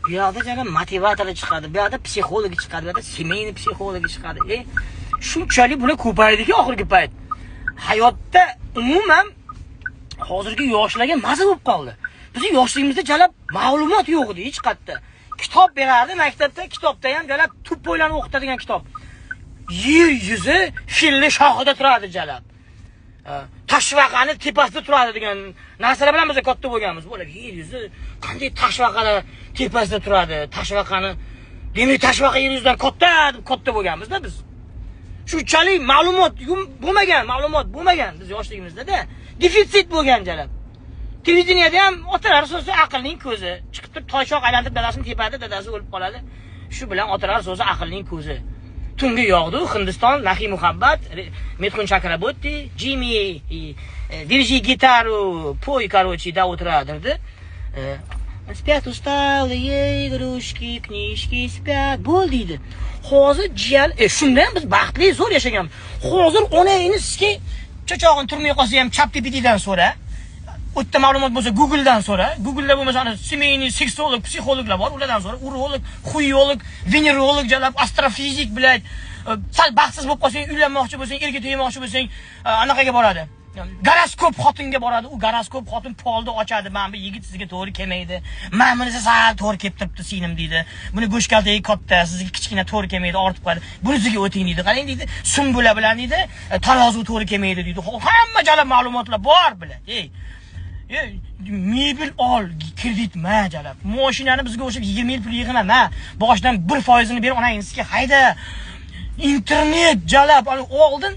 Bu yoqda yana motivatori chiqadi, bu yoqda psixologi chiqadi, bu yoqda semeyniy psixologi chiqadi. Shunchalik bular ko'paydiki oxirgi payt. Hayotda umuman hozirgi yoshlarga maza bo'lib qoldi. Bizning yoshligimizda jalab ma'lumot yo'q edi hech qayerda. Kitob berardi maktabda, kitobda ham jalab tuppoylarni o'qitadigan kitob. Yer yuzi filli shoxida turadi jalab. Tashvaqani tepasida turadi degan narsalar bilan biz katta bo'lganmiz. Bo'lib yer yuzi qanday tashvaqalar tepasida turadi? Tashvaqani demak tashvaqa yer yuzidan katta bo'lganmiz-da biz. Shunchalik ma'lumot bo'lmagan biz yoshligimizda-da. Defitsit bo'lgan jalab. Televideniyada ham otalar so'zi aqlning ko'zi. Chiqib turib toychoq aylantirib dadasini tepada, dadasi o'lib qoladi. Shu bilan otalar so'zi aqlning ko'zi. Tungi yog'du Hindiston, Nahi Muhabbat, Mithun Chakraborti, Jimmy, Держи гитару, пой, короче, да o'tiradirdi. Spят усталые игрушки, knижки spят. Bo'ldiydi. Hozir jiyan, shundan biz baxtli zo'r yashaganmiz. Hozir onangni sizga cho'chog'ini turmay qolsa ham chap tepitidan so'ra. O'tda ma'lumot bo'lsa Google'dan so'ra. Google'da bo'lmasa semeyniy seksolog, psixologlar bor, ulardan so'ra. Urolog, xuyolog, venerolog jalab, astrofizik bilan sal baxtsiz bo'lib qolsang, uylanmoqchi bo'lsang, erga tegmoqchi bo'lsang, anaqaga boradi. Goroskop xotinga boradi. U goroskop xotin polni ochadi. Men bu yigit sizga to'g'ri kelmaydi. Men buni sal to'g'ri kelib turibdi singlim deydi. Buni go'shkaltagi katta, sizga kichkina to'g'ri kelmaydi, ortib qoladi. Bunisiga o'ting deydi. Qarang deydi. Sumbula bilan deydi, tarozi to'g'ri kelmaydi deydi. Hamma jalab ma'lumotlar bor biladi. Mebel ol, kreditma jalab. Mashinani bizga o'xshab 20 yil pul yig'inama. Boshidan 1%ni ber onangizga hayda. Internet jalab oldin